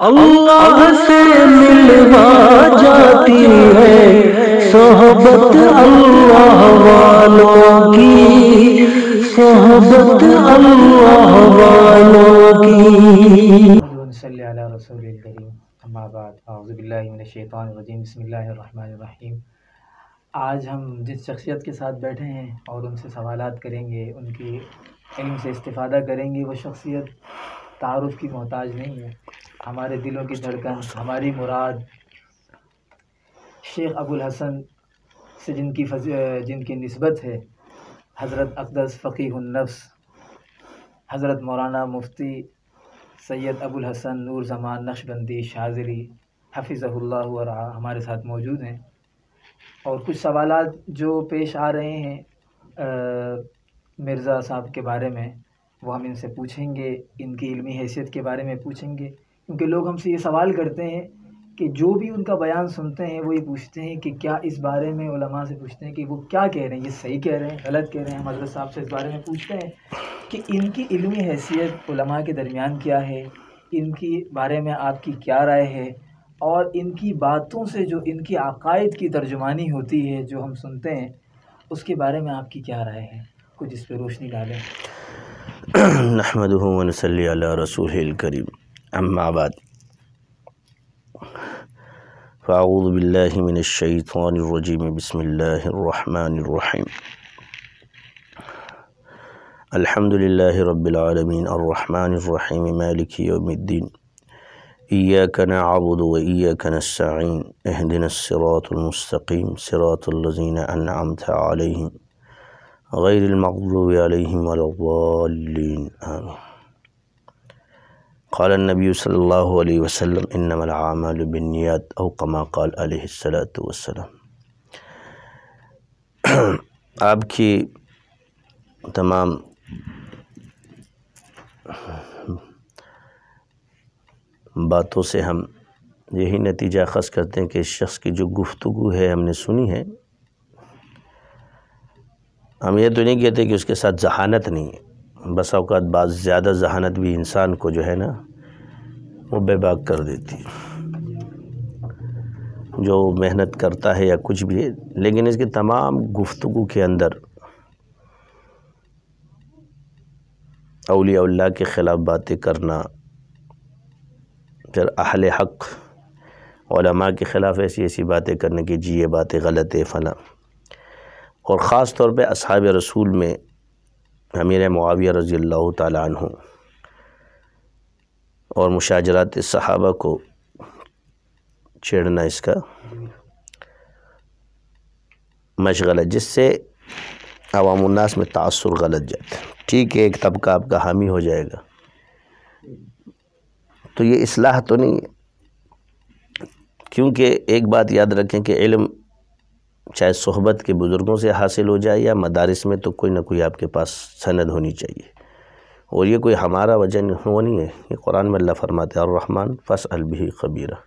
اللہ سے ملوا جاتی ہے صحبت اللہ والوں کی، صحبت اللہ والوں کی۔ صلی علی رسول الکریم، اما بعد، اعوذ باللہ من الشیطان الرجیم، بسم اللہ الرحمن الرحیم۔ آج ہم جس شخصیت کے ساتھ بیٹھے ہیں اور ان سے سوالات کریں گے، ان کی علم سے استفادہ کریں گے، وہ شخصیت تعارف کی محتاج نہیں ہے۔ ہمارے دلوں کی دھڑکن، ہماری مراد شیخ ابو الحسن سے جن کی نسبت ہے، حضرت اقدس فقیہ النفس حضرت مولانا مفتی سید ابو الحسن نور زمان نقشبندی شاذلی حفظہ اللہ ورعاہ ہمارے ساتھ موجود ہیں، اور کچھ سوالات جو پیش آ رہے ہیں مرزا صاحب کے بارے میں، وہ ہم ان سے پوچھیں گے، ان کی علمی حیثیت کے بارے میں پوچھیں گے، کیونکہ لوگ ہم سے یہ سوال کرتے ہیں کہ جو بھی ان کا بیان سنتے ہیں وہ یہ پوچھتے ہیں کہ کیا اس بارے میں علماء سے پوچھتے ہیں کہ وہ کیا کہہ رہے ہیں، یہ صحیح کہہ رہے ہیں، غلط کہہ رہے ہیں۔ ہم حضرت صاحب سے اس بارے میں پوچھتے ہیں کہ ان کی علمی حیثیت علماء کے درمیان کیا ہے، ان کی بارے میں آپ کی کیا رائے ہے، اور ان کی باتوں سے جو ان کی عقائد کی ترجمانی ہوتی ہے جو ہم سنتے ہیں، اس کے بارے میں آپ کی کیا رائے ہے، کچھ اس پہ روشنی ڈالیں۔ نحمدہ ونصلی علی رسولہ الکریم، اما بعد، فاعوذ باللہ من الشیطان الرجیم، بسم اللہ الرحمن الرحیم۔ الحمد للہ رب العالمین، الرحمن الرحیم، مالک یوم الدین، ایاک نعبد و ایاک نستعین، اہدنا الصراط المستقیم، صراط الذین انعمت علیہم غیر المغضوب علیہم ولا الضالین، آمین۔ قال النبی صلی اللہ علیہ وسلم انما الاعمال بالنیات، او کما قال علیہ الصلاۃ والسلام۔ آپ کی تمام باتوں سے ہم یہی نتیجہ اخذ کرتے ہیں کہ اس شخص کی جو گفتگو ہے ہم نے سنی ہے، ہم یہ تو نہیں کہتے کہ اس کے ساتھ ذہانت نہیں ہے، بس اوقات بعض زیادہ ذہانت بھی انسان کو جو ہے نا وہ بے باک کر دیتی ہے، جو محنت کرتا ہے یا کچھ بھی ہے، لیکن اس کی تمام گفتگو کے اندر اولیاء اللہ کے خلاف باتیں کرنا، پھر اہل حق علماء کے خلاف ایسی ایسی باتیں کرنے کی جی یہ باتیں غلط ہے فلاں، اور خاص طور پہ اصحاب رسول میں امیر معاویہ رضی اللہ تعالیٰ عنہ اور مشاجرات صحابہ کو چھیڑنا اس کا مشغلہ، جس سے عوام الناس میں تاثر غلط جاتا ہے۔ ٹھیک ہے، ایک طبقہ آپ کا حامی ہو جائے گا تو یہ اصلاح تو نہیں ہے، کیونکہ ایک بات یاد رکھیں کہ علم چاہے صحبت کے بزرگوں سے حاصل ہو جائے یا مدارس میں، تو کوئی نہ کوئی آپ کے پاس سند ہونی چاہیے، اور یہ کوئی ہمارا وجہ وہ نہیں ہے، یہ قرآن میں اللہ فرماتے ہیں الرحمن فاسأل بہ خبیرہ،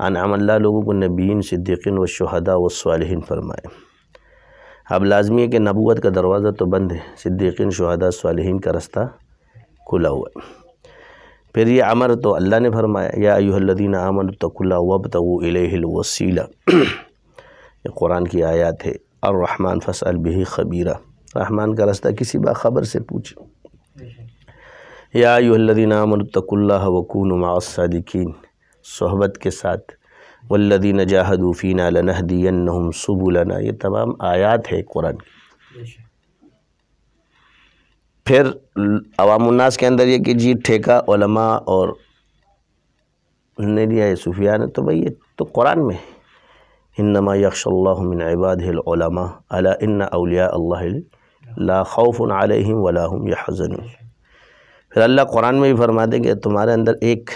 انعم اللہ لوگوں کو نبیین، صدیقین و شہداء و صالحین فرمائے۔ اب لازمی ہے کہ نبوت کا دروازہ تو بند ہے، صدیقین، شہداء، صالحین کا رستہ کھلا ہوا ہے۔ پھر یہ امر تو اللہ نے فرمایا، یا ایھا الذین آمنوا اتقوا اللہ وابتغوا الیہ الوسیلہ، یہ قرآن کی آیات ہے۔ الرحمن فاسأل بہ خبیرہ، رحمان کا رستہ کسی باخبر سے پوچھ۔ یا ایھا الذین آمنوا اتقوا اللہ وکونوا مع الصادقین، صحبت کے ساتھ، والذین جاہدوا فینا لنہدینہم سبلنا، یہ تمام آیات ہے قرآن کی۔ پھر عوام الناس کے اندر یہ کہ جی ٹھیکہ علماء اور نے لیا ہے، صوفیاء نے، تو بھئی یہ تو قرآن میں انما یخشی اللہ من عبادہ العلماء الا ان اولیاء اللہ لا خوف علیہم ولا هم یحزنون۔ پھر اللہ قرآن میں بھی فرماتے ہیں کہ تمہارے اندر ایک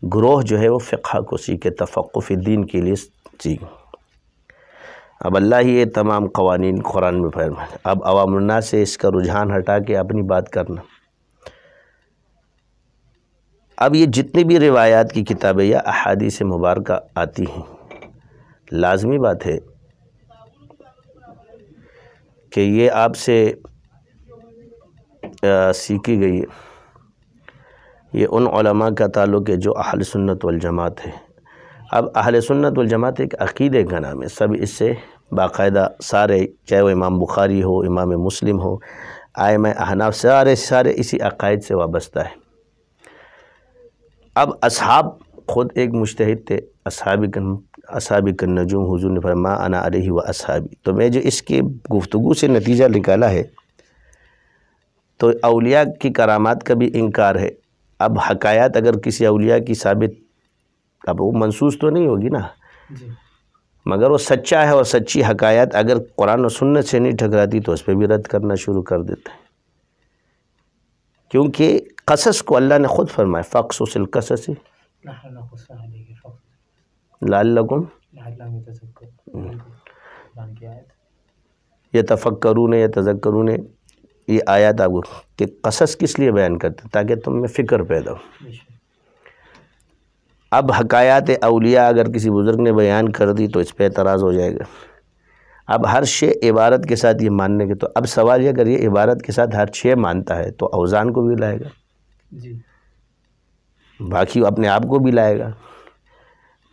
گروہ جو ہے وہ فقہ کو سیکھے، تفقہ فی الدین کے لیے سیکھ۔ اب اللہ ہی یہ تمام قوانین قرآن میں فرمائے، اب عوام الناس سے اس کا رجحان ہٹا کے اپنی بات کرنا۔ اب یہ جتنی بھی روایات کی کتابیں یا احادیث مبارکہ آتی ہیں، لازمی بات ہے کہ یہ آپ سے سیکھی گئی ہے، یہ ان علماء کا تعلق ہے جو اہل سنت والجماعت ہے۔ اب اہل سنت والجماعت ایک عقیدے کا نام ہے، سب اس سے باقاعدہ سارے، چاہے وہ امام بخاری ہو، امام مسلم ہو، ائمہ احناف، سارے اسی عقائد سے وابستہ ہے۔ اب اصحاب خود ایک مجتہد تھے، اصحاب النجوم، حضور نے فرمایا انا علیہ و اصحابی۔ تو میں جو اس کی گفتگو سے نتیجہ نکالا ہے، تو اولیاء کی کرامات کا بھی انکار ہے۔ اب حکایات اگر کسی اولیاء کی ثابت، اب وہ منسوس تو نہیں ہوگی نا، مگر وہ سچا ہے، اور سچی حکایات اگر قرآن و سنت سے نہیں ٹکراتی تو اس پہ بھی رد کرنا شروع کر دیتا ہے، کیونکہ قصص کو اللہ نے خود فرمایا فَقْصُصِ الْقَصَصِ لَعَلَّكُمْ يَتَفَكَّرُونَ يَتَذَكَّرُونَ، یہ آیات آپ کو کہ قصص کس لیے بیان کرتے ہیں؟ تاکہ تم میں فکر پیدا ہو۔ اب حکایات اولیاء اگر کسی بزرگ نے بیان کر دی تو اس پہ اعتراض ہو جائے گا۔ اب ہر شے عبارت کے ساتھ یہ ماننے کے، تو اب سوال یہ، اگر یہ عبارت کے ساتھ ہر شے مانتا ہے تو اوزان کو بھی لائے گا، باقی اپنے آپ کو بھی لائے گا،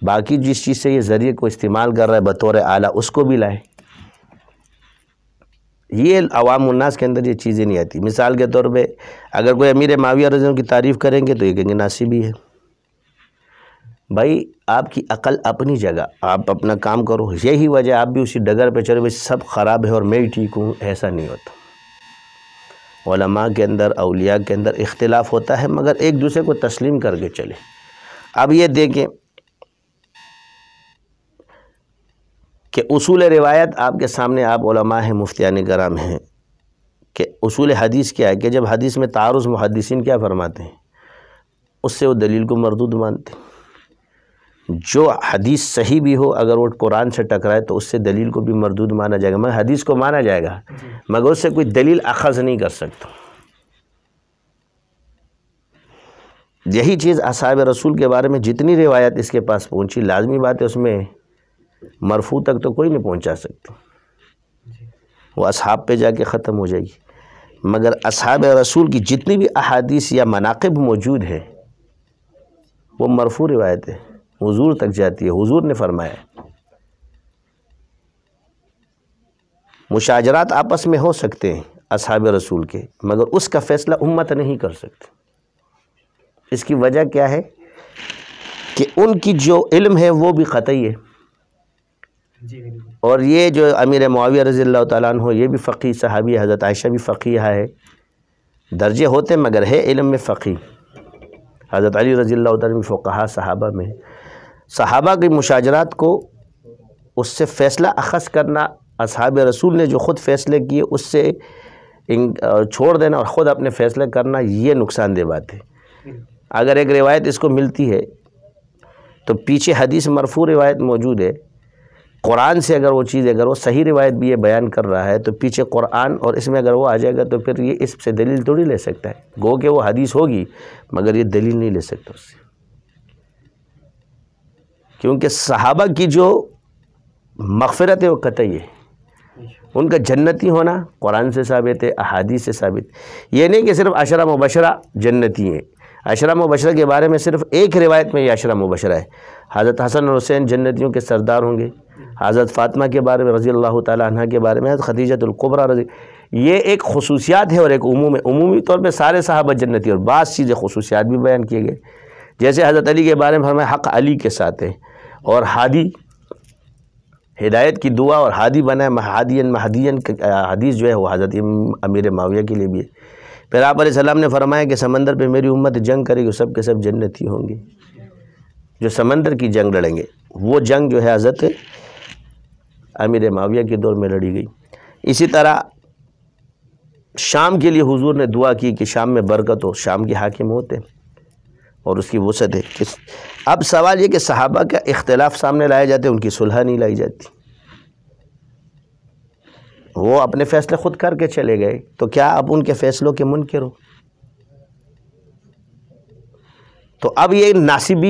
باقی جس چیز سے یہ ذریعے کو استعمال کر رہا ہے بطور آلہ اس کو بھی لائے۔ یہ عوام الناس کے اندر یہ چیزیں نہیں آتی۔ مثال کے طور پہ اگر کوئی امیر معاویہ رضی اللہ عنہ کی تعریف کریں گے تو یہ کہیں گے ناصبی ہے۔ بھائی آپ کی عقل اپنی جگہ، آپ اپنا کام کرو، یہی وجہ آپ بھی اسی ڈگر پہ چلے، سب خراب ہے اور میں ہی ٹھیک ہوں، ایسا نہیں ہوتا۔ علماء کے اندر، اولیاء کے اندر اختلاف ہوتا ہے، مگر ایک دوسرے کو تسلیم کر کے چلے۔ اب یہ دیکھیں کہ اصول روایت آپ کے سامنے، آپ علماء ہیں، مفتیان کرام ہیں، کہ اصول حدیث کیا ہے، کہ جب حدیث میں تعارض، محدثین کیا فرماتے ہیں، اس سے وہ دلیل کو مردود مانتے ہیں۔ جو حدیث صحیح بھی ہو، اگر وہ قرآن سے ٹکرائے تو اس سے دلیل کو بھی مردود مانا جائے گا، مگر حدیث کو مانا جائے گا، مگر اس سے کوئی دلیل اخذ نہیں کر سکتا۔ یہی چیز اصحاب رسول کے بارے میں جتنی روایت اس کے پاس پہنچی، لازمی بات ہے اس میں مرفوع تک تو کوئی نہیں پہنچا سکتا، وہ اصحاب پہ جا کے ختم ہو جائے گی۔ مگر اصحاب رسول کی جتنی بھی احادیث یا مناقب موجود ہیں وہ مرفوع روایت ہے، حضور تک جاتی ہے، حضور نے فرمایا۔ مشاجرات آپس میں ہو سکتے ہیں اصحاب رسول کے، مگر اس کا فیصلہ امت نہیں کر سکتی۔ اس کی وجہ کیا ہے کہ ان کی جو علم ہے وہ بھی قطعی ہے، اور یہ جو امیر معاویہ رضی اللہ تعالیٰ عنہ، یہ بھی فقیہ صحابی ہے، حضرت عائشہ بھی فقیہ ہے، درجے ہوتے مگر ہے علم میں فقیہ۔ حضرت علی رضی اللہ تعالیٰ بھی فقہاء صحابہ میں، صحابہ کی مشاجرات کو اس سے فیصلہ اخذ کرنا، اصحاب رسول نے جو خود فیصلے کیے اس سے چھوڑ دینا اور خود اپنے فیصلے کرنا، یہ نقصان دہ بات ہے۔ اگر ایک روایت اس کو ملتی ہے تو پیچھے حدیث مرفوع روایت موجود ہے، قرآن سے اگر وہ چیز، اگر وہ صحیح روایت بھی یہ بیان کر رہا ہے تو پیچھے قرآن اور اس میں اگر وہ آ جائے گا تو پھر یہ اس سے دلیل تھوڑی لے سکتا ہے، گو کہ وہ حدیث ہوگی مگر یہ دلیل نہیں لے سکتا اس سے، کیونکہ صحابہ کی جو مغفرت ہے وہ قطعی ہے، ان کا جنتی ہونا قرآن سے ثابت ہے، احادیث سے ثابت۔ یہ نہیں کہ صرف عشرہ مبشرہ جنتی ہیں، عشرہ مبشرہ کے بارے میں صرف ایک روایت میں یہ عشرہ مبشرہ ہے، حضرت حسن اور حسین جنتیوں کے سردار ہوں گے، حضرت فاطمہ کے بارے میں رضی اللہ تعالیٰ عنہ کے بارے میں، حضرت خدیجہ الکبریٰ رضی، یہ ایک خصوصیات ہے اور ایک عموم ہے۔ عمومی طور پہ سارے صحابہ جنتی، اور بعض چیزیں خصوصیات بھی بیان کیے گئے، جیسے حضرت علی کے بارے میں فرمایا حق علی کے ساتھ ہے، اور ہادی، ہدایت کی دعا، اور ہادی بنا ہے مہدین حدیث جو ہے وہ حضرت امیر معاویہ کے لیے بھی ہے۔ پھر آپ علیہ السلام نے فرمایا کہ سمندر پہ میری امت جنگ کرے گی، سب کے سب جنتی ہوں گے، جو سمندر کی جنگ لڑیں گے، وہ جنگ جو ہے حضرت امیر معاویہ کے دور میں لڑی گئی۔ اسی طرح شام کے لیے حضور نے دعا کی کہ شام میں برکت ہو، شام کے حاکم ہوتے اور اس کی وسعت ہے۔ اب سوال یہ کہ صحابہ کا اختلاف سامنے لائے جاتے، ان کی صلح نہیں لائی جاتی، وہ اپنے فیصلے خود کر کے چلے گئے، تو کیا اب ان کے فیصلوں کے منکر ہو؟ تو اب یہ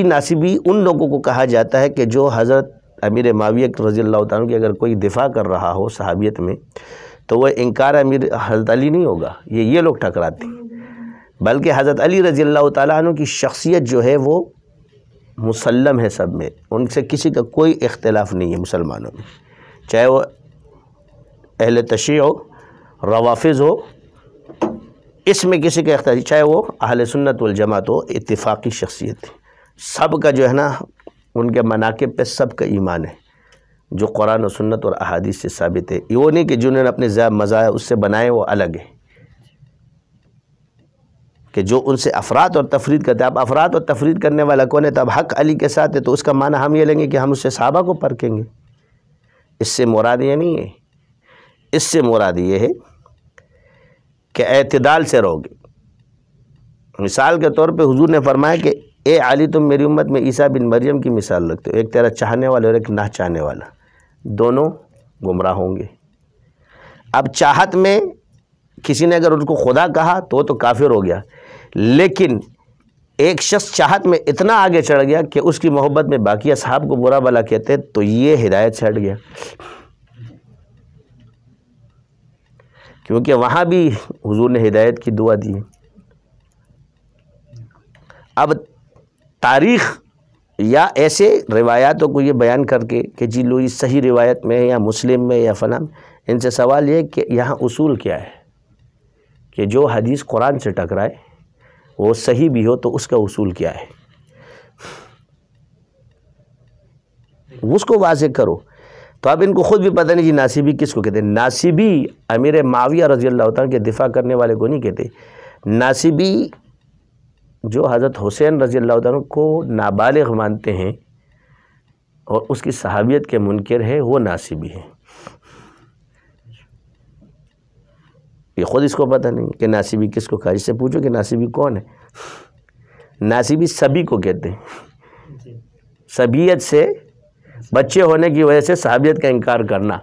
ناصبی ان لوگوں کو کہا جاتا ہے کہ جو حضرت امیر معاویہ رضی اللہ تعالیٰ کی اگر کوئی دفاع کر رہا ہو صحابیت میں تو وہ انکار امیر حضرت علی نہیں ہوگا، یہ لوگ ٹکراتے ہیں۔ بلکہ حضرت علی رضی اللہ تعالیٰ عنہ کی شخصیت جو ہے وہ مسلم ہے سب میں، ان سے کسی کا کوئی اختلاف نہیں ہے مسلمانوں میں، چاہے وہ اہل تشیع ہو، روافض ہو، اس میں کسی کا اختلاف، چاہے وہ اہل سنت والجماعت ہو، اتفاقی شخصیت ہے، سب کا جو ہے نا ان کے مناقب پہ سب کا ایمان ہے جو قرآن و سنت اور احادیث سے ثابت ہے۔ یہ وہ نہیں کہ جنہوں نے اپنے مذاہب اس سے بنائے وہ الگ ہے، کہ جو ان سے افراد اور تفرید کرتے ہیں۔ اب افراد اور تفرید کرنے والا کون ہے؟ تو اب حق علی کے ساتھ ہے تو اس کا معنی ہم یہ لیں گے کہ ہم اس سے صحابہ کو پرکھیں گے، اس سے مراد یہ نہیں ہے، اس سے مراد یہ ہے کہ اعتدال سے رہو گے۔ مثال کے طور پہ حضور نے فرمایا کہ اے علی تم میری امت میں عیسیٰ بن مریم کی مثال رکھتے ہو، ایک تیرا چاہنے والا اور ایک نہ چاہنے والا، دونوں گمراہ ہوں گے۔ اب چاہت میں کسی نے اگر ان کو خدا کہا تو وہ تو کافر ہو گیا، لیکن ایک شخص چاہت میں اتنا آگے چڑھ گیا کہ اس کی محبت میں باقی اصحاب کو برا بھلا کہتے تو یہ ہدایت سے ہٹ گیا، کیونکہ وہاں بھی حضور نے ہدایت کی دعا دی ہے۔ اب تاریخ یا ایسے روایاتوں کو یہ بیان کر کے کہ جی لو یہ صحیح روایت میں یا مسلم میں یا فلاں، ان سے سوال یہ کہ یہاں اصول کیا ہے کہ جو حدیث قرآن سے ٹکرائے وہ صحیح بھی ہو تو اس کا اصول کیا ہے، اس کو واضح کرو۔ تو اب ان کو خود بھی پتہ نہیں جی ناصبی کس کو کہتے ہیں۔ ناصبی امیر معاویہ رضی اللہ تعالیٰ کے دفاع کرنے والے کو نہیں کہتے، ناصبی جو حضرت حسین رضی اللہ تعالیٰ کو نابالغ مانتے ہیں اور اس کی صحابیت کے منکر ہے وہ ناصبی ہے۔ یہ خود اس کو پتہ نہیں کہ ناصبی کس کو کہا، اس سے پوچھو کہ ناصبی کون ہے۔ ناصبی سبی کو کہتے ہیں، سبیت سے بچے ہونے کی وجہ سے صحابیت کا انکار کرنا،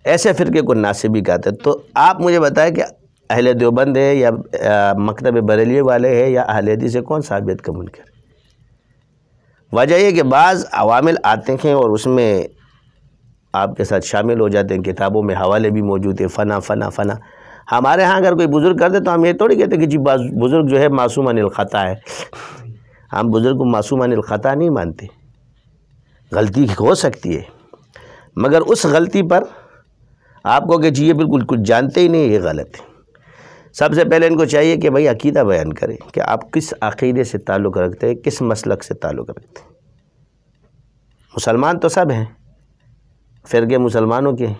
ایسے فرقے کو ناصبی کہتے ہیں۔ تو آپ مجھے بتائیں کہ اہل دیوبند ہے یا مکتب بریلوی والے ہیں یا اہل حدیث سے کون صحابیت کا منکر؟ وجہ یہ کہ بعض عوامل آتے ہیں اور اس میں آپ کے ساتھ شامل ہو جاتے ہیں، کتابوں میں حوالے بھی موجود ہیں، فنا فنا فنا۔ ہمارے ہاں اگر کوئی بزرگ کر دے تو ہم یہ تھوڑی کہتے کہ جی بزرگ جو ہے معصوم عن الخطا ہے، ہم بزرگ کو معصوم عن الخطا نہیں مانتے، غلطی ہو سکتی ہے، مگر اس غلطی پر آپ کو کہ جی یہ بالکل کچھ جانتے ہی نہیں، یہ غلط ہے۔ سب سے پہلے ان کو چاہیے کہ بھئی عقیدہ بیان کریں کہ آپ کس عقیدے سے تعلق رکھتے ہیں، کس مسلک سے تعلق رکھتے ہیں۔ مسلمان تو سب ہیں، فرقے مسلمانوں کے ہیں۔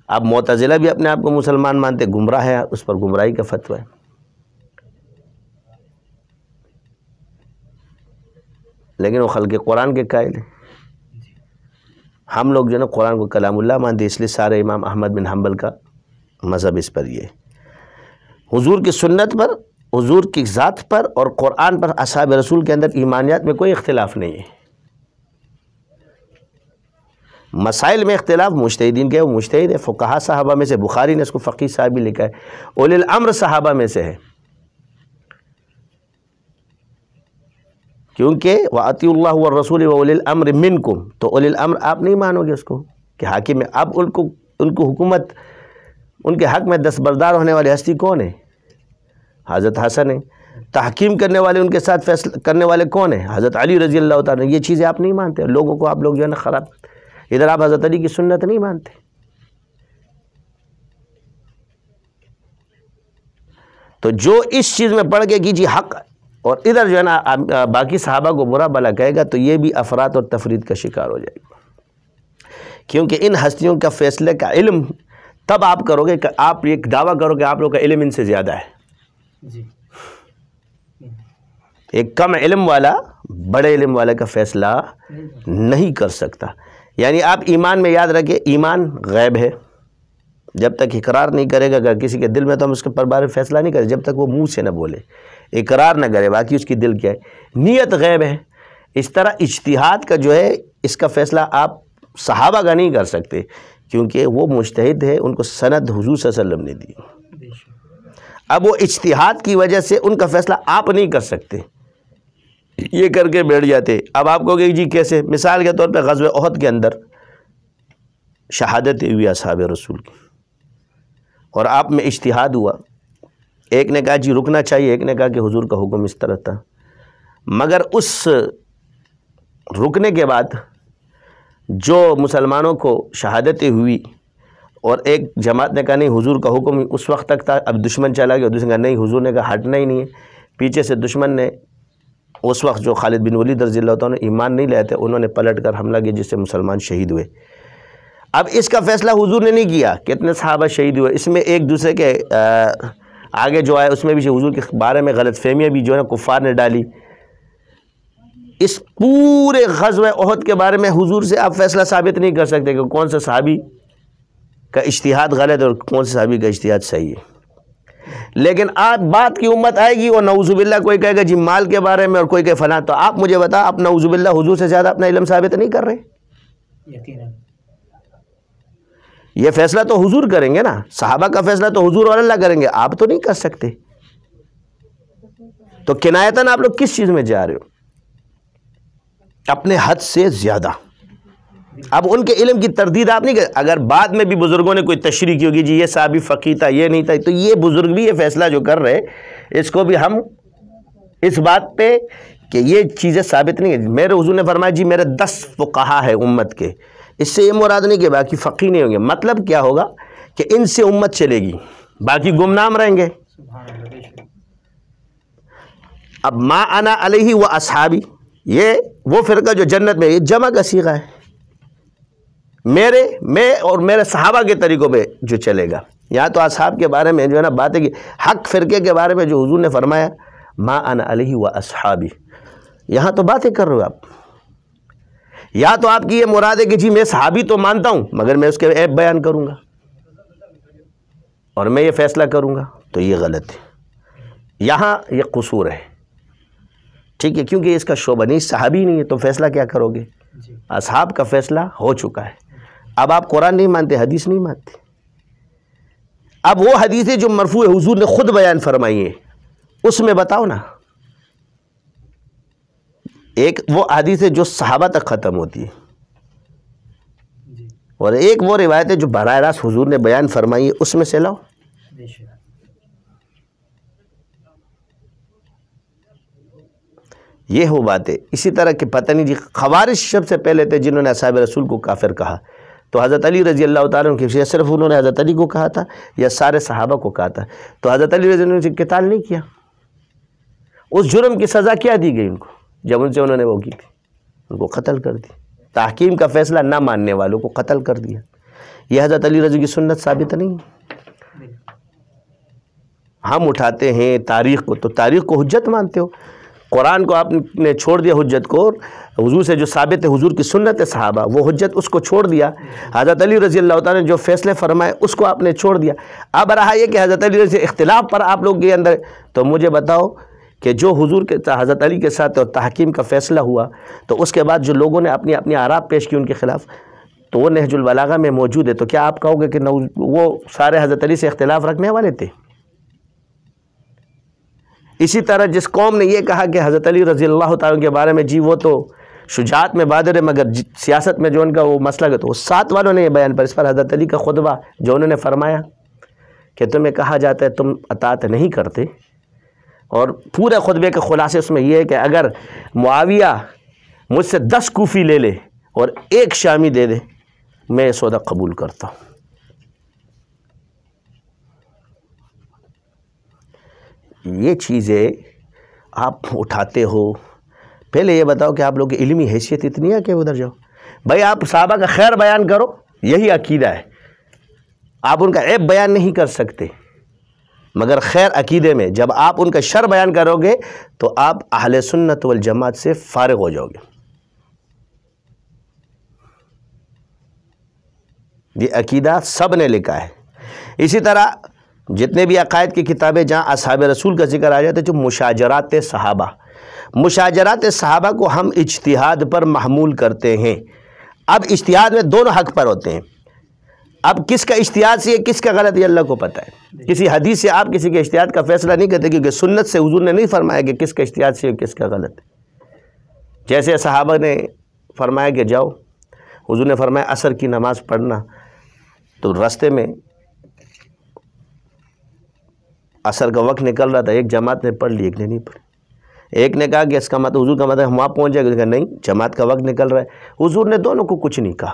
اب معتزلہ بھی اپنے آپ کو مسلمان مانتے، گمراہ ہے، اس پر گمراہی کا فتویٰ ہے۔ لیکن وہ خلق قرآن کے قائل ہیں۔ ہم لوگ جو ہے نا قرآن کو کلام اللہ مانتے، اس لیے سارے امام احمد بن حنبل کا مذہب اس پر یہ ہے۔ حضور کی سنت پر، حضور کی ذات پر اور قرآن پر اصحاب رسول کے اندر ایمانیات میں کوئی اختلاف نہیں ہے۔ مسائل میں اختلاف مجتہدین کے، وہ مجتہد ہے، فقہا صحابہ میں سے، بخاری نے اس کو فقیہ صاحب بھی لکھا ہے، اولی الامر صحابہ میں سے ہے، کیونکہ وَأَطِيعُوا اللَّهَ وَالرَّسُولَ وَأُولِي الْأَمْرِ مِنْكُمْ، تو اولی الامر آپ نہیں مانو گے اس کو کہ حاکم ہے۔ اب ان کو حکومت، ان کے حق میں دستبردار ہونے والے ہستی کون ہے؟ حضرت حسن ہے۔ تحکیم کرنے والے، ان کے ساتھ فیصلہ کرنے والے کون ہیں؟ حضرت علی رضی اللہ تعالیٰ۔ یہ چیزیں آپ نہیں مانتے، لوگوں کو آپ لوگ جو ہے نا خراب، ادھر آپ حضرت علی کی سنت نہیں مانتے۔ تو جو اس چیز میں پڑھ کے کہ جی حق، اور ادھر جو ہے نا باقی صحابہ کو برا بھلا کہے گا، تو یہ بھی افراط اور تفرید کا شکار ہو جائے گا، کیونکہ ان ہستیوں کا فیصلے کا علم تب آپ کرو گے کہ آپ ایک دعویٰ کرو کہ آپ لوگ کا علم ان سے زیادہ ہے۔ جی، ایک کم علم والا بڑے علم والے کا فیصلہ نہیں کر سکتا۔ یعنی آپ ایمان میں یاد رکھیں، ایمان غیب ہے، جب تک اقرار نہیں کرے گا، اگر کسی کے دل میں تو ہم اس کے پر بارے فیصلہ نہیں کریں جب تک وہ منہ سے نہ بولے، اقرار نہ کرے، باقی اس کی دل کیا ہے، نیت غیب ہے۔ اس طرح اجتہاد کا جو ہے اس کا فیصلہ آپ صحابہ کا نہیں کر سکتے، کیونکہ وہ مجتہد ہے، ان کو سند حضور صلی اللہ علیہ وسلم نے دی۔ اب وہ اجتہاد کی وجہ سے ان کا فیصلہ آپ نہیں کر سکتے، یہ کر کے بیٹھ جاتے۔ اب آپ کو کہ جی کیسے؟ مثال کے طور پہ غزوہ احد کے اندر شہادت ہوئی اصحاب رسول کی، اور آپ میں اجتہاد ہوا، ایک نے کہا جی رکنا چاہیے، ایک نے کہا کہ حضور کا حکم اس طرح تھا، مگر اس رکنے کے بعد جو مسلمانوں کو شہادتیں ہوئی اور ایک جماعت نے کہا نہیں حضور کا حکم اس وقت تک تھا، اب دشمن چلا گیا، دوسرے نے کہا نہیں حضور نے کہا ہٹنا ہی نہیں ہے، پیچھے سے دشمن نے اس وقت جو خالد بن ولید رضی اللہ تعالیٰ نے ایمان نہیں لائے تھے، انہوں نے پلٹ کر حملہ کیا جس سے مسلمان شہید ہوئے۔ اب اس کا فیصلہ حضور نے نہیں کیا کتنے صحابہ شہید ہوئے، اس میں ایک دوسرے کے آگے جو آئے اس میں بھی حضور کے بارے میں غلط فہمیاں بھی جو ہے کفار نے ڈالی۔ اس پورے غزوہ احد کے بارے میں حضور سے آپ فیصلہ ثابت نہیں کر سکتے کہ کون سا صحابی کا اجتہاد غلط اور کون سے صحابی کا اجتہاد صحیح ہے، لیکن آپ بات کی امت آئے گی اور نعوذ باللہ کوئی کہے گا جی مال کے بارے میں اور کوئی کہے فلاں، تو آپ مجھے بتا آپ نعوذ باللہ حضور سے زیادہ اپنا علم ثابت نہیں کر رہے؟ یقیناً یہ فیصلہ تو حضور کریں گے نا، صحابہ کا فیصلہ تو حضور اور اللہ کریں گے، آپ تو نہیں کر سکتے۔ تو کنایتاً آپ لوگ کس چیز میں جا رہے ہو؟ اپنے حد سے زیادہ۔ اب ان کے علم کی تردید آپ نہیں کریں، اگر بعد میں بھی بزرگوں نے کوئی تشریح کی ہوگی جی یہ صحابی فقیہ تھا یہ نہیں تھا، تو یہ بزرگ بھی یہ فیصلہ جو کر رہے اس کو بھی ہم اس بات پہ کہ یہ چیزیں ثابت نہیں ہیں۔ میرے حضور نے فرمایا جی میرے 10 فقہا ہے امت کے، اس سے یہ مراد نہیں کہ باقی فقیہ نہیں ہوں گے، مطلب کیا ہوگا کہ ان سے امت چلے گی، باقی گمنام رہیں گے۔ اب ما انا علیہ و اصحابی، یہ وہ فرقہ جو جنت میں، یہ جمع کا صیغہ ہے، میں اور میرے صحابہ کے طریقوں پہ جو چلے گا۔ یہاں تو اصحاب کے بارے میں جو ہے نا بات ہے کہ حق فرقے کے بارے میں جو حضور نے فرمایا ما انا علیہ و اصحابی، یہاں تو باتیں کر رہے ہو آپ، یا تو آپ کی یہ مراد ہے کہ جی میں صحابی تو مانتا ہوں مگر میں اس کے عیب بیان کروں گا اور میں یہ فیصلہ کروں گا، تو یہ غلط ہے، یہاں یہ قصور ہے، ٹھیک ہے، کیونکہ اس کا شعبہ نہیں، صحابی نہیں ہے تو فیصلہ کیا کرو گے؟ اصحاب کا فیصلہ ہو چکا ہے، اب آپ قرآن نہیں مانتے، حدیث نہیں مانتے، اب وہ حدیثیں جو مرفوع حضور نے خود بیان فرمائی ہیں اس میں بتاؤ نا، ایک وہ حدیثیں جو صحابہ تک ختم ہوتی ہے اور ایک وہ روایتیں جو براہ راست حضور نے بیان فرمائی ہے اس میں سے لاؤ۔ یہ ہو باتیں۔ اسی طرح کہ پتہ نہیں جی خوارج سب سے پہلے تھے جنہوں نے اصحاب رسول کو کافر کہا، تو حضرت علی رضی اللہ تعالیٰ عنہ کی صرف انہوں نے حضرت علی کو کہا تھا یا سارے صحابہ کو کہا تھا؟ تو حضرت علی رضی اللہ عنہ نے قتال نہیں کیا، اس جرم کی سزا کیا دی گئی ان کو جب ان سے انہوں نے وہ کی تھی؟ ان کو قتل کر دی، تحکیم کا فیصلہ نہ ماننے والوں کو قتل کر دیا۔ یہ حضرت علی رضی کی سنت ثابت نہیں ہے۔ ہم اٹھاتے ہیں تاریخ کو، تو تاریخ کو حجت مانتے ہو، قرآن کو آپ نے چھوڑ دیا حجت کو، حضور سے جو ثابت ہے حضور کی سنت ہے صحابہ وہ حجت اس کو چھوڑ دیا، حضرت علی رضی اللہ تعالیٰ نے جو فیصلے فرمائے اس کو آپ نے چھوڑ دیا۔ اب رہا یہ کہ حضرت علی رضی اختلاف پر آپ لوگ کے اندر، تو مجھے بتاؤ کہ جو حضور کے حضرت علی کے ساتھ اور تحکیم کا فیصلہ ہوا تو اس کے بعد جو لوگوں نے اپنی اپنی آراء پیش کی ان کے خلاف، تو وہ نہج البلاغہ میں موجود ہے، تو کیا آپ کہو گے کہ وہ سارے حضرت علی سے اختلاف رکھنے والے تھے؟ اسی طرح جس قوم نے یہ کہا کہ حضرت علی رضی اللہ تعالیٰ کے بارے میں جی وہ تو شجاعت میں بادر ہے مگر سیاست میں جو ان کا وہ مسئلہ ہے، تو وہ 7 والوں نے یہ بیان پر اس پر حضرت علی کا خطبہ جو انہوں نے فرمایا کہ تمہیں کہا جاتا ہے تم اطاعت نہیں کرتے، اور پورے خطبے کے خلاصے اس میں یہ ہے کہ اگر معاویہ مجھ سے 10 کوفی لے لے اور 1 شامی دے دے میں یہ سودا قبول کرتا ہوں۔ یہ چیزیں آپ اٹھاتے ہو، پہلے یہ بتاؤ کہ آپ لوگ کی علمی حیثیت اتنی ہے کہ ادھر جاؤ بھائی آپ صحابہ کا خیر بیان کرو، یہی عقیدہ ہے، آپ ان کا عیب بیان نہیں کر سکتے، مگر خیر عقیدے میں جب آپ ان کا شر بیان کرو گے تو آپ اہل سنت والجماعت سے فارغ ہو جاؤ گے۔ یہ عقیدہ سب نے لکھا ہے۔ اسی طرح جتنے بھی عقائد کی کتابیں جہاں اصحاب رسول کا ذکر آ جاتا ہے، جو مشاجرات صحابہ کو ہم اجتہاد پر محمول کرتے ہیں۔ اب اجتہاد میں دونوں حق پر ہوتے ہیں، اب کس کا اجتہاد سے کس کا غلط یہ اللہ کو پتہ ہے، کسی حدیث سے آپ کسی کے اجتہاد کا فیصلہ نہیں کرتے، کیونکہ سنت سے حضور نے نہیں فرمایا کہ کس کا اجتہاد سے کس کا غلط ہے۔ جیسے صحابہ نے فرمایا کہ جاؤ، حضور نے فرمایا عصر کی نماز پڑھنا، تو راستے میں عصر کا وقت نکل رہا تھا، ایک جماعت نے پڑھ لی، ایک نے نہیں پڑھی۔ ایک نے کہا کہ اس کا مطلب حضور کا مطلب ہم وہاں پہنچ جائے گا، نہیں جماعت کا وقت نکل رہا ہے۔ حضور نے دونوں کو کچھ نہیں کہا۔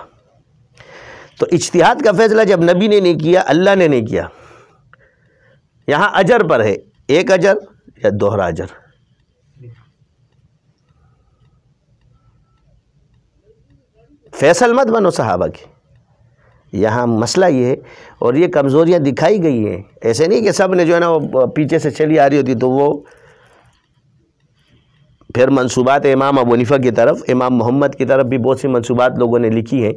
تو اجتہاد کا فیصلہ جب نبی نے نہیں کیا، اللہ نے نہیں کیا، یہاں اجر پر ہے، ایک اجر یا دوہرا اجر۔ فیصل مت بنو صحابہ کی، یہاں مسئلہ یہ ہے، اور یہ کمزوریاں دکھائی گئی ہیں۔ ایسے نہیں کہ سب نے جو ہے نا وہ پیچھے سے چلی آ رہی ہوتی، تو وہ پھر منصوبات امام ابو حنیفہ کی طرف، امام محمد کی طرف بھی بہت سی منصوبات لوگوں نے لکھی ہیں،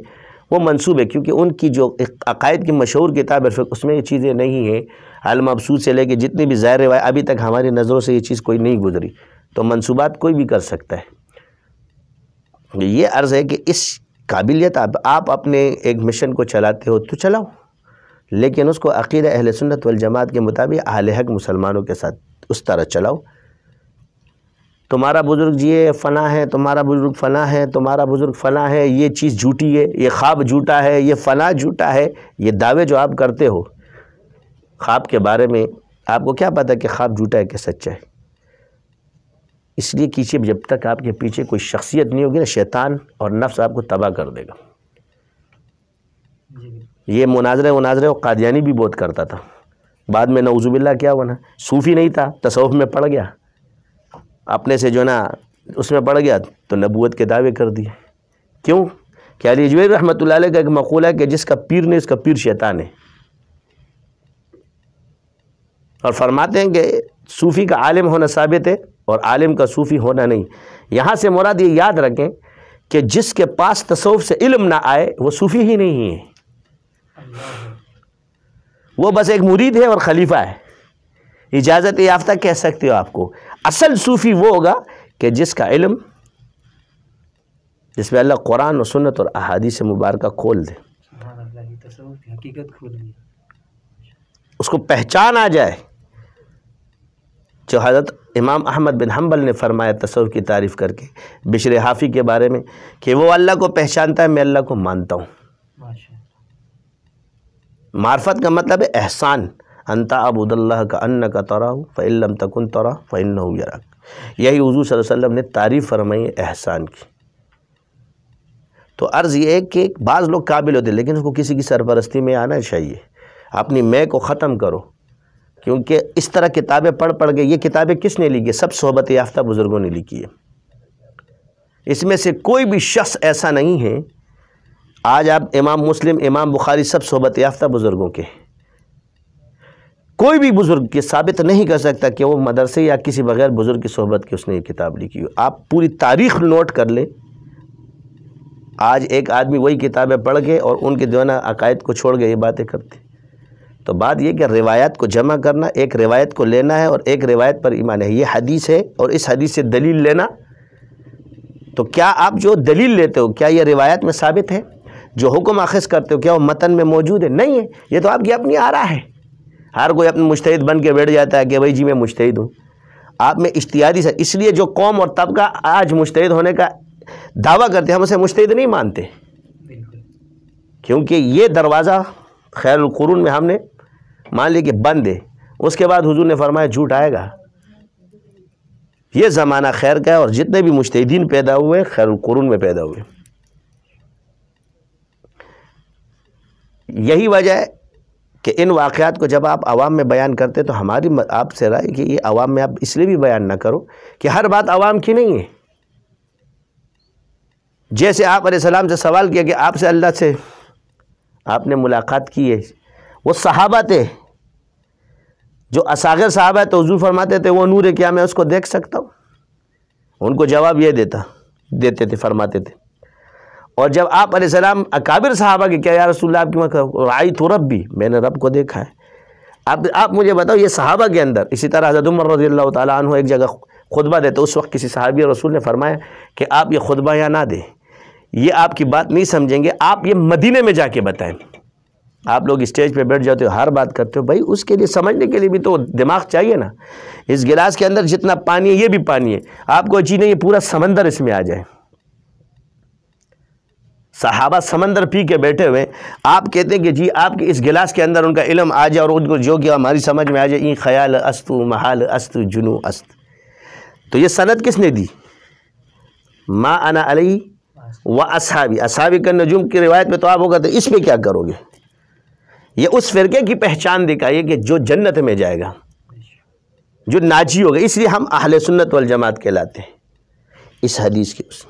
وہ منصوب ہے، کیونکہ ان کی جو عقائد کی مشہور کتاب ہے اس میں یہ چیزیں نہیں ہیں۔ المبسوط سے لے کے جتنی بھی ظاہر روایت ابھی تک ہماری نظروں سے یہ چیز کوئی نہیں گزری، تو منصوبات کوئی بھی کر سکتا ہے۔ یہ عرض ہے کہ اس قابلیت آپ اپنے ایک مشن کو چلاتے ہو تو چلاؤ، لیکن اس کو عقیدہ اہل سنت والجماعت کے مطابق اہل حق مسلمانوں کے ساتھ اس طرح چلاؤ۔ تمہارا بزرگ یہ فلاں ہے، تمہارا بزرگ فلاں ہے، تمہارا بزرگ فلاں ہے، یہ چیز جھوٹی ہے، یہ خواب جھوٹا ہے، یہ فلاں جھوٹا ہے، یہ دعوے جو آپ کرتے ہو خواب کے بارے میں، آپ کو کیا پتہ کہ خواب جھوٹا ہے کہ سچا ہے؟ اس لیے کیجیے، جب تک آپ کے پیچھے کوئی شخصیت نہیں ہوگی نا، شیطان اور نفس آپ کو تباہ کر دے گا۔ یہ مناظرے اور قادیانی بھی بہت کرتا تھا، بعد میں نعوذ باللہ کیا ہوا نا، صوفی نہیں تھا، تصوف میں پڑ گیا، اپنے سے جو نا اس میں پڑ گیا تو نبوت کے دعوے کر دیے۔ کیوں کہ علی جویری رحمۃ اللہ علیہ کا ایک مقولہ ہے کہ جس کا پیر نہیں اس کا پیر شیطان ہے، اور فرماتے ہیں کہ صوفی کا عالم ہونا ثابت ہے اور عالم کا صوفی ہونا نہیں۔ یہاں سے مراد یہ یاد رکھیں کہ جس کے پاس تصوف سے علم نہ آئے وہ صوفی ہی نہیں ہے، وہ بس ایک مرید ہے اور خلیفہ ہے، اجازت یافتہ کہہ سکتے ہو آپ کو۔ اصل صوفی وہ ہوگا کہ جس کا علم، جس میں اللہ قرآن و سنت اور احادیث مبارکہ کھول دے، تصوف کی حقیقت کھول دی، اس کو پہچان آ جائے، جو حضرت امام احمد بن حنبل نے فرمایا تصوف کی تعریف کر کے بشر حافی کے بارے میں کہ وہ اللہ کو پہچانتا ہے، میں اللہ کو مانتا ہوں۔ معرفت کا مطلب ہے احسان، انت عبد اللہ کا انک تراہ فإن لم تکن تراہ فإنہ یراک، یہی حضور صلی اللہ علیہ وسلم نے تعریف فرمائی احسان کی۔ تو عرض یہ ہے کہ بعض لوگ قابل ہوتے لیکن اس کو کسی کی سرپرستی میں آنا چاہیے، اپنی میں کو ختم کرو، کیونکہ اس طرح کتابیں پڑھ کے، یہ کتابیں کس نے لکھی؟ سب صحبت یافتہ بزرگوں نے لکھی ہے۔ اس میں سے کوئی بھی شخص ایسا نہیں ہے، آج آپ امام مسلم، امام بخاری سب صحبت یافتہ بزرگوں کے، کوئی بھی بزرگ کے ثابت نہیں کر سکتا کہ وہ مدرسے یا کسی بغیر بزرگ کی صحبت کی اس نے یہ کتاب لکھی ہو۔ آپ پوری تاریخ نوٹ کر لیں، آج ایک آدمی وہی کتابیں پڑھ کے اور ان کے جو ہے نا عقائد کو چھوڑ کے یہ باتیں کرتے۔ تو بات یہ کہ روایات کو جمع کرنا، ایک روایت کو لینا ہے اور ایک روایت پر ایمان ہے، یہ حدیث ہے اور اس حدیث سے دلیل لینا۔ تو کیا آپ جو دلیل لیتے ہو کیا یہ روایت میں ثابت ہے؟ جو حکم اخذ کرتے ہو کیا وہ متن میں موجود ہے؟ نہیں ہے، یہ تو آپ کی اپنی آرا ہے۔ ہر کوئی اپنے مجتہد بن کے بیٹھ جاتا ہے کہ بھائی جی میں مجتہد ہوں۔ آپ میں اجتہادی سے، اس لیے جو قوم اور طبقہ آج مجتہد ہونے کا دعویٰ کرتے ہیں ہم اسے مجتہد نہیں مانتے، کیونکہ یہ دروازہ خیر القرون میں ہم نے مان لی کہ بند ہے۔ اس کے بعد حضور نے فرمایا جھوٹ آئے گا، یہ زمانہ خیر کا ہے اور جتنے بھی مجتہدین پیدا ہوئے خیر القرون میں پیدا ہوئے۔ یہی وجہ ہے کہ ان واقعات کو جب آپ عوام میں بیان کرتے تو ہماری آپ سے رائے کہ یہ عوام میں آپ اس لیے بھی بیان نہ کرو کہ ہر بات عوام کی نہیں ہے۔ جیسے آپ علیہ السلام سے سوال کیا کہ آپ سے اللہ سے آپ نے ملاقات کی ہے، وہ صحابہ تھے جو اصاغر صحابہ تو حضور فرماتے تھے وہ نور ہے، کیا میں اس کو دیکھ سکتا ہوں؟ ان کو جواب یہ دیتے تھے، فرماتے تھے۔ اور جب آپ علیہ السلام اکابر صحابہ کے کیا یا رسول اللہ آپ کی رأیت ربی، میں نے رب کو دیکھا ہے، آپ مجھے بتاؤ یہ صحابہ کے اندر۔ اسی طرح حضرت عمر رضی اللہ تعالیٰ عنہ ایک جگہ خطبہ دیتے، اس وقت کسی صحابی رسول نے فرمایا کہ آپ یہ خطبہ یہاں نہ دیں، یہ آپ کی بات نہیں سمجھیں گے، آپ یہ مدینے میں جا کے بتائیں۔ آپ لوگ اسٹیج پہ بیٹھ جاتے ہو، ہر بات کرتے ہو، بھائی اس کے لیے سمجھنے کے لیے بھی تو دماغ چاہیے نا۔ اس گلاس کے اندر جتنا پانی ہے یہ بھی پانی ہے، آپ کو جی نہیں یہ پورا سمندر اس میں آ جائے۔ صحابہ سمندر پی کے بیٹھے ہوئے، آپ کہتے ہیں کہ جی آپ کے اس گلاس کے اندر ان کا علم آ جائے اور ان کو جو کہ ہماری سمجھ میں آ جائے، این خیال استو محال است جنو است. تو یہ سند کس نے دی؟ ما انا علیہ و اصحابی. اصحابی کا نجوم کی روایت میں تو آپ ہوگا، تو اس پہ کیا کرو گے؟ یہ اس فرقے کی پہچان دکھائیے کہ جو جنت میں جائے گا، جو ناجی ہوگا. اس لیے ہم اہل سنت والجماعت کہلاتے ہیں اس حدیث کے اس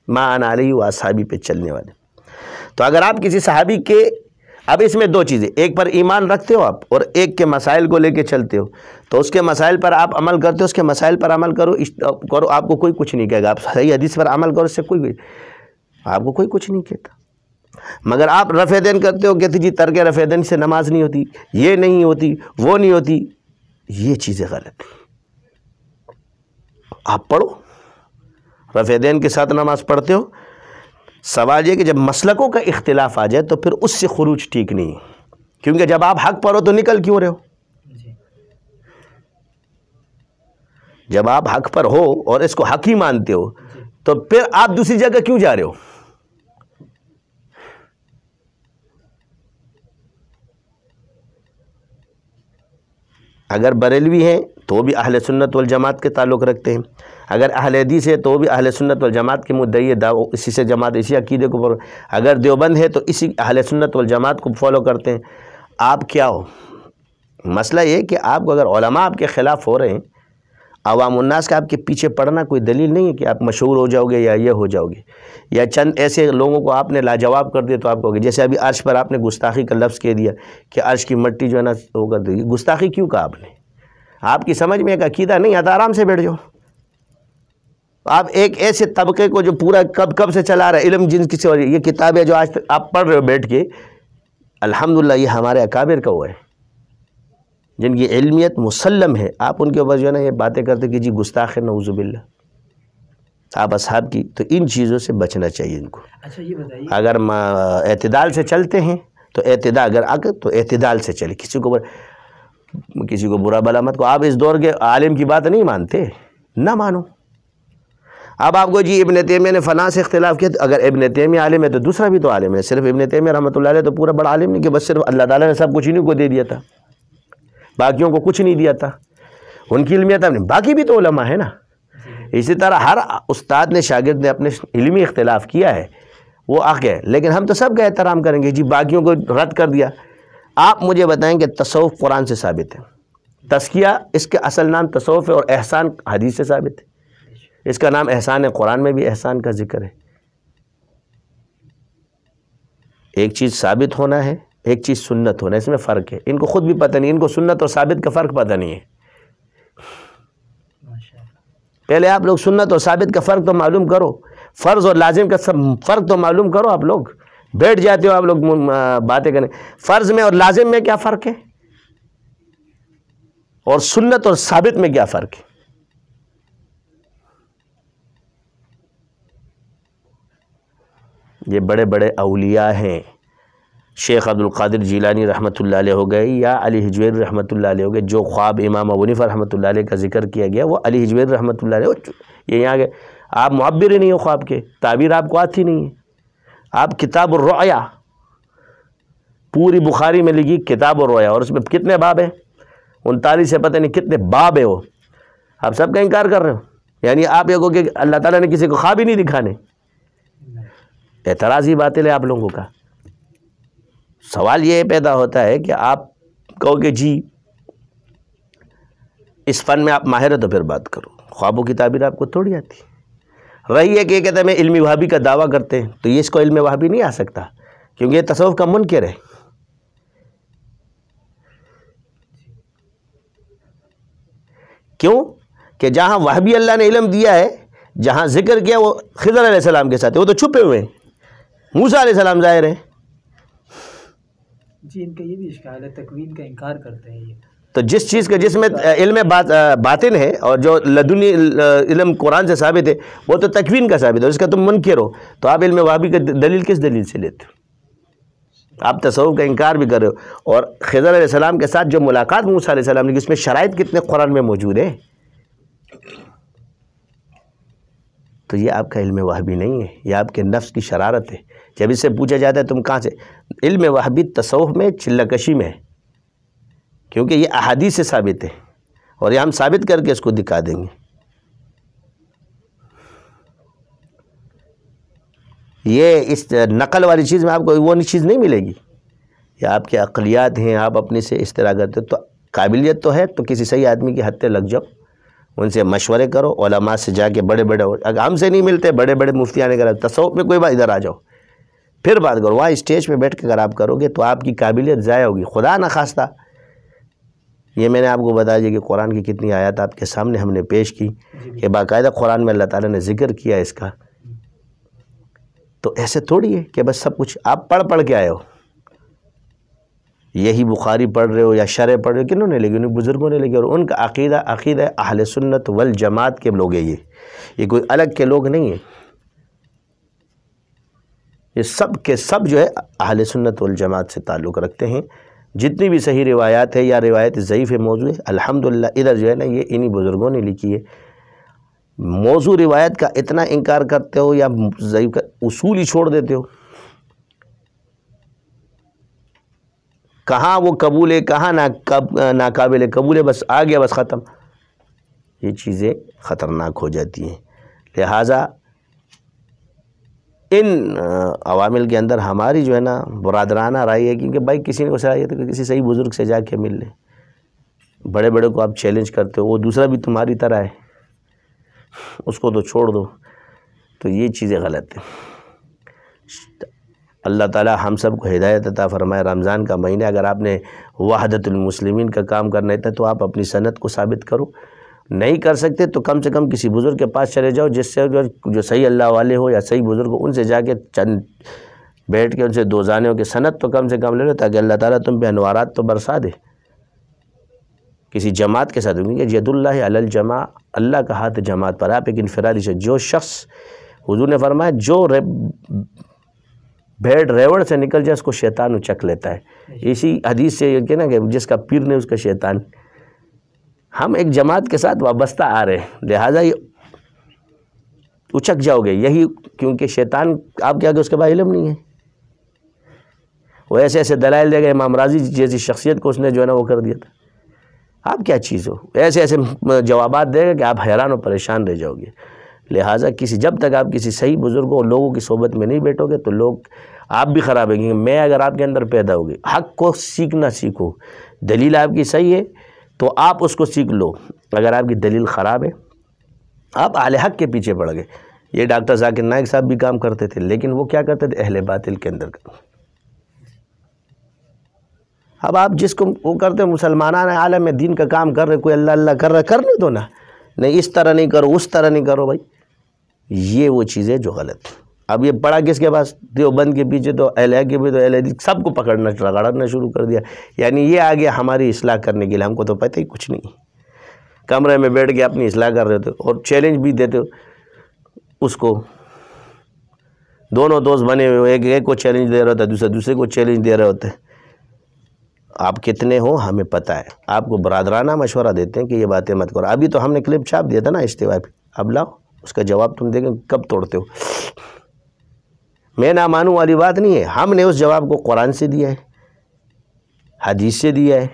ما انا علیہ و اصحابی پہ چلنے والے. تو اگر آپ کسی صحابی کے، اب اس میں دو چیزیں، ایک پر ایمان رکھتے ہو آپ اور ایک کے مسائل کو لے کے چلتے ہو، تو اس کے مسائل پر آپ عمل کرتے ہو، اس کے مسائل پر عمل کرو، آپ کو کوئی کچھ نہیں کہے گا. آپ صحیح حدیث پر عمل کرو، اس سے آپ کو کوئی کچھ نہیں کہتا. مگر آپ رفع دین کرتے ہو، کہتے جی ترک رفع دین سے نماز نہیں ہوتی، یہ نہیں ہوتی، وہ نہیں ہوتی. یہ چیزیں غلط ہیں. آپ پڑھو، رفع دین کے ساتھ نماز پڑھتے ہو. سوال یہ کہ جب مسلکوں کا اختلاف آ جائے تو پھر اس سے خروج ٹھیک نہیں ہے، کیونکہ جب آپ حق پر ہو تو نکل کیوں رہے ہو؟ جب آپ حق پر ہو اور اس کو حق ہی مانتے ہو تو پھر آپ دوسری جگہ کیوں جا رہے ہو؟ اگر بریلوی ہیں تو بھی اہل سنت والجماعت کے تعلق رکھتے ہیں، اگر اہل حدیث ہے تو بھی اہل سنت والجماعت کے مدعی دعو، اسی سے جماعت، اسی عقیدے کو فالو، اگر دیوبند ہے تو اسی اہل سنت والجماعت کو فالو کرتے ہیں. آپ کیا ہو؟ مسئلہ یہ کہ آپ کو اگر علماء آپ کے خلاف ہو رہے ہیں، عوام الناس کا آپ کے پیچھے پڑنا کوئی دلیل نہیں ہے کہ آپ مشہور ہو جاؤ گے یا یہ ہو جاؤ گے، یا چند ایسے لوگوں کو آپ نے لاجواب کر دیا تو آپ کہو گے. جیسے ابھی عرش پر آپ نے گستاخی کا لفظ کہہ دیا کہ عرش کی مٹی جو ہے نا وہ کر دی. گستاخی کیوں کہا آپ نے؟ آپ کی سمجھ میں ایک عقیدہ نہیں آتا، آرام سے بیٹھ جاؤ. آپ ایک ایسے طبقے کو جو پورا کب سے چلا رہا ہے، علم جن کی سے، یہ کتابیں جو آج تک آپ پڑھ رہے ہو بیٹھ کے، الحمدللہ یہ ہمارے اکابر کا ہوا ہے جن کی علمیت مسلم ہے. آپ ان کے اوپر جو ہے نا یہ باتیں کرتے کہ جی گستاخ نعوذ باللہ. آپ اصحاب کی، تو ان چیزوں سے بچنا چاہیے ان کو. اچھا یہ بتائیے، اگر اعتدال سے چلتے ہیں تو اعتدال، اگر تو اعتدال سے چلے، کسی کو برا بلا مت کو. آپ اس دور کے عالم کی بات نہیں مانتے، نہ مانو. اب آپ کو جی ابن تیمیہ نے فلاں سے اختلاف کیا، اگر ابن تیمیہ عالم ہے تو دوسرا بھی تو عالم ہے. صرف ابن تیمیہ رحمۃ اللہ علیہ تو پورا بڑا عالم نہیں کہ بس صرف اللہ تعالیٰ نے سب کچھ انہیں کو دے دیا تھا، باقیوں کو کچھ نہیں دیا تھا. ان کی علمیت اپنے، باقی بھی تو علماء ہے نا. اسی طرح ہر استاد نے، شاگرد نے اپنے علمی اختلاف کیا ہے، وہ حق ہے، لیکن ہم تو سب کا احترام کریں گے. جی باقیوں کو رد کر دیا. آپ مجھے بتائیں کہ تصوف قرآن سے ثابت ہے، تزکیہ اس کے اصل نام تصوف ہے، اور احسان حدیث سے ثابت ہے. اس کا نام احسان ہے، قرآن میں بھی احسان کا ذکر ہے. ایک چیز ثابت ہونا ہے، ایک چیز سنت ہونا ہے، اس میں فرق ہے. ان کو خود بھی پتہ نہیں، ان کو سنت اور ثابت کا فرق پتہ نہیں ہے. پہلے آپ لوگ سنت اور ثابت کا فرق تو معلوم کرو، فرض اور لازم کا فرق تو معلوم کرو. آپ لوگ بیٹھ جاتے ہو آپ لوگ باتیں کریں. فرض میں اور لازم میں کیا فرق ہے، اور سنت اور ثابت میں کیا فرق ہے؟ یہ بڑے بڑے اولیاء ہیں، شیخ عبد القادر جیلانی رحمۃ اللہ علیہ ہو گئے، یا علی حجویری رحمۃ اللہ علیہ ہو گئے. جو خواب امام ابو حنیفہ رحمۃ اللہ علیہ کا ذکر کیا گیا وہ علی حجویری رحمۃ اللہ علیہ، یہ یہاں گئے. آپ معبر ہی نہیں ہو خواب کے، تعبیر آپ کو آتی نہیں ہے. آپ کتاب الرؤیا، پوری بخاری میں لکھی کتاب الرؤیا، اور اس میں کتنے باب ہیں؟ 39 سے پتہ نہیں کتنے باب ہیں. وہ آپ سب کا انکار کر رہے ہو. یعنی آپ یہ کہو کہ اللہ تعالیٰ نے کسی کو خواب ہی نہیں دکھانے. اعتراضی باطل ہے آپ لوگوں کا. سوال یہ پیدا ہوتا ہے کہ آپ کہو کہ جی اس فن میں آپ ماہر ہیں تو پھر بات کرو. خوابوں کی تعبیر آپ کو تھوڑی آتی. رہی ہے کہ یہ کہتے ہیں میں علمی وہابی کا دعویٰ کرتے ہیں، تو یہ اس کو علم وہابی نہیں آ سکتا، کیونکہ یہ تصوف کا منکر ہے. کیوں کہ جہاں وہابی اللہ نے علم دیا ہے، جہاں ذکر کیا وہ خضر علیہ السلام کے ساتھ ہے، وہ تو چھپے ہوئے ہیں. موسیٰ علیہ السلام ظاہر ہیں. جی ان کا یہ بھی اشکال ہے، تکوین کا انکار کرتے ہیں یہ. تو جس چیز کا جس میں علم باطن ہے اور جو لدنی علم قرآن سے ثابت ہے وہ تو تکوین کا ثابت ہے، اس کا تم منکر ہو، تو آپ علم وہابی کا دلیل کس دلیل سے لیتے ہو؟ آپ تصوف کا انکار بھی کر رہے ہو. اور خضر علیہ السلام کے ساتھ جو ملاقات موسیٰ علیہ السلام نے، اس میں شرائط کتنے قرآن میں موجود ہیں. تو یہ آپ کا علم وہابی نہیں ہے، یہ آپ کے نفس کی شرارت ہے۔ جب اس سے پوچھا جاتا ہے تم کہاں سے، علم وہابی تصوف میں چلہ کشی میں ہے، کیونکہ یہ احادیث سے ثابت ہے اور یہ ہم ثابت کر کے اس کو دکھا دیں گے۔ یہ اس نقل والی چیز میں آپ کو وہ چیز نہیں ملے گی، یہ آپ کے عقلیات ہیں، آپ اپنے سے اس طرح کرتے، تو قابلیت تو ہے تو کسی صحیح آدمی کے ہتھے لگ جاؤ، ان سے مشورے کرو، علماء سے جا کے بڑے بڑے، اگر ہم سے نہیں ملتے بڑے بڑے مفتیان نے کرا تصوف میں کوئی بات، ادھر آ جاؤ پھر بات کرو، وہاں اسٹیج پہ بیٹھ کے اگر آپ کرو گے تو آپ کی قابلیت ضائع ہوگی، خدا نخواستہ۔ یہ میں نے آپ کو بتا دیا کہ قرآن کی کتنی آیات آپ کے سامنے ہم نے پیش کی کہ باقاعدہ قرآن میں اللہ تعالیٰ نے ذکر کیا اس کا، تو ایسے تھوڑی ہے کہ بس سب کچھ آپ پڑھ کے آئے ہو، یہی بخاری پڑھ رہے ہو یا شرح پڑھ رہے ہو، کنہوں نے لکھی؟ ان بزرگوں نے لکھی، اور ان کا عقیدہ اہل سنت والجماعت کے لوگ ہیں، یہ کوئی الگ کے لوگ نہیں ہیں، یہ سب کے سب جو ہے اہل سنت والجماعت سے تعلق رکھتے ہیں۔ جتنی بھی صحیح روایات ہے یا روایت ضعیف موضوع ہے، الحمدللہ ادھر جو ہے نا یہ انہی بزرگوں نے لکھی ہے۔ موضوع روایت کا اتنا انکار کرتے ہو یا ضعیف کا اصول ہی چھوڑ دیتے ہو، کہاں وہ قبول ہے کہاں ناقابل قبول ہے، بس آ گیا بس ختم، یہ چیزیں خطرناک ہو جاتی ہیں۔ لہٰذا ان عوامل کے اندر ہماری جو ہے نا برادرانہ رائے ہے، کیونکہ بھائی کسی نے کو صلاحیت ہے کہ کسی صحیح بزرگ سے جا کے مل لیں، بڑے بڑے کو آپ چیلنج کرتے ہو، وہ دوسرا بھی تمہاری طرح ہے، اس کو تو چھوڑ دو، تو یہ چیزیں غلط ہیں۔ اللہ تعالیٰ ہم سب کو ہدایت عطا فرمائے۔ رمضان کا مہینہ اگر آپ نے وحدت المسلمین کا کام کرنا ہے تو آپ اپنی سند کو ثابت کرو، نہیں کر سکتے تو کم سے کم کسی بزرگ کے پاس چلے جاؤ، جس سے جو صحیح اللہ والے ہو یا صحیح بزرگ ہو، ان سے جا کے چند بیٹھ کے ان سے دو زانیوں کے سند تو کم سے کم لے لو، تاکہ اللہ تعالیٰ تم پہ انوارات تو برسا دے۔ کسی جماعت کے ساتھ کہ ید اللہ علی الجماع، اللہ کا ہاتھ جماعت پر، آپ ایک انفرادی سے، جو شخص حضور نے فرمایا جو بھیڑ ریوڑ سے نکل جائے اس کو شیطان اچک لیتا ہے، اسی حدیث سے یہ کہنا کہ جس کا پیر نہیں اس کا شیطان۔ ہم ایک جماعت کے ساتھ وابستہ آ رہے ہیں، لہٰذا یہ اچک جاؤ گے، یہی کیونکہ شیطان آپ کے آگے اس کے بعد علم نہیں ہے، وہ ایسے ایسے دلائل دے گا، امام راضی جیسی شخصیت کو اس نے جو ہے نا وہ کر دیا تھا، آپ کیا چیز ہو، ایسے ایسے جوابات دے گا کہ آپ حیران و پریشان رہ جاؤ گے۔ لہٰذا جب تک آپ کسی صحیح بزرگوں اور لوگوں کی صحبت میں نہیں بیٹھو گے تو لوگ آپ بھی خراب ہیں گے۔ میں اگر آپ کے اندر پیدا ہوگی، حق کو سیکھنا سیکھو، دلیل آپ کی صحیح ہے تو آپ اس کو سیکھ لو، اگر آپ کی دلیل خراب ہے آپ اہل حق کے پیچھے پڑ گئے۔ یہ ڈاکٹر ذاکر نائک صاحب بھی کام کرتے تھے، لیکن وہ کیا کرتے تھے؟ اہل باطل کے اندر۔ اب آپ جس کو وہ کرتے مسلمانان عالم میں دین کا کام کر رہے، کوئی اللہ اللہ کر رہا ہے، کرنے دو نا، نہیں اس طرح نہیں کرو اس طرح نہیں کرو، بھائی یہ وہ چیزیں جو غلط ہیں۔ اب یہ پڑا کس کے پاس؟ دیوبند کے پیچھے، تو اہل حق کے بھی، تو اہل حدیث سب کو پکڑنا رگڑنا شروع کر دیا، یعنی یہ آ گیا ہماری اصلاح کرنے کے لیے، ہم کو تو پتہ ہی کچھ نہیں، کمرے میں بیٹھ کے اپنی اصلاح کر رہے تھے اور چیلنج بھی دیتے اس کو، دونوں دوست بنے ہوئے، ایک کو چیلنج دے رہا ہوتا ہے، دوسرے کو چیلنج دے رہے ہوتے ہیں۔ آپ کتنے ہو ہمیں پتہ ہے، آپ کو برادرانہ مشورہ دیتے ہیں کہ یہ باتیں مت کرو۔ ابھی تو ہم نے کلپ چھاپ دیا تھا نا اجتماع پہ، اب لاؤ اس کا جواب، تم دیکھیں کب توڑتے ہو۔ میں نہ مانوں والی بات نہیں ہے، ہم نے اس جواب کو قرآن سے دیا ہے، حدیث سے دیا ہے،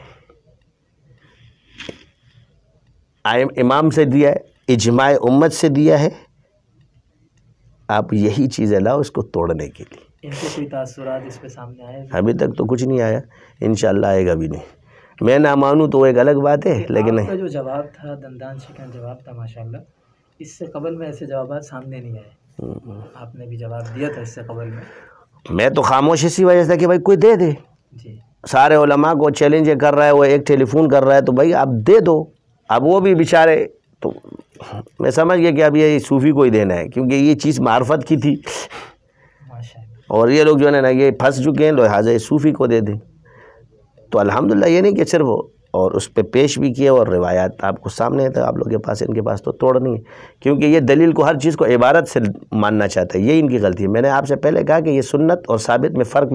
امام سے دیا ہے، اجماع امت سے دیا ہے۔ آپ یہی چیزیں لاؤ اس کو توڑنے کے لیے۔ ان کے کوئی تاثرات اس پہ سامنے آئے؟ ابھی تک تو کچھ نہیں آیا، انشاءاللہ آئے گا بھی نہیں۔ میں نہ مانوں تو وہ ایک الگ بات ہے، لیکن آپ کا جو جواب تھا دندان شکن جواب تھا ماشاءاللہ، اس سے قبل میں ایسے جوابات سامنے نہیں آئے، آپ نے بھی جواب دیا تھا اس سے قبل میں تو خاموش اسی وجہ سے کہ بھائی کوئی دے دے، جی سارے علماء کو چیلنج کر رہا ہے، وہ ایک ٹیلی فون کر رہا ہے تو بھائی آپ دے دو۔ اب وہ بھی بیچارے، تو میں سمجھ گیا کہ اب یہ صوفی کو ہی دینا ہے، کیونکہ یہ چیز معرفت کی تھی ماشاءاللہ، اور یہ لوگ جو ہے نا یہ پھنس چکے ہیں، لہٰذا یہ صوفی کو دے دیں۔ تو الحمدللہ یہ نہیں کہ صرف وہ، اور اس پہ پیش بھی کیے، اور روایات آپ کو سامنے ہے، تو آپ لوگ کے پاس، ان کے پاس تو توڑ نہیں ہے، کیونکہ یہ دلیل کو ہر چیز کو عبارت سے ماننا چاہتا ہے، یہی ان کی غلطی ہے۔ میں نے آپ سے پہلے کہا کہ یہ سنت اور ثابت میں فرق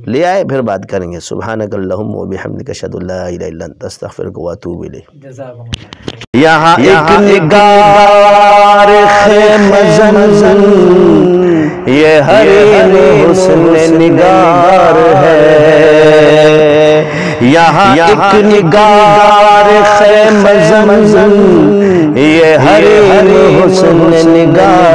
لے آئے، پھر بات کریں گے۔ سبحانک اللہم و بحمدک اشہد ان لا الہ الا انت استغفرک و اتوب الیک۔ جزاکم اللہ۔ یہاں ایک نگار مزن یہ حریم حسن نگار ہے، یہاں ایک نگار خیمہ زن یہ حریم حسن نگار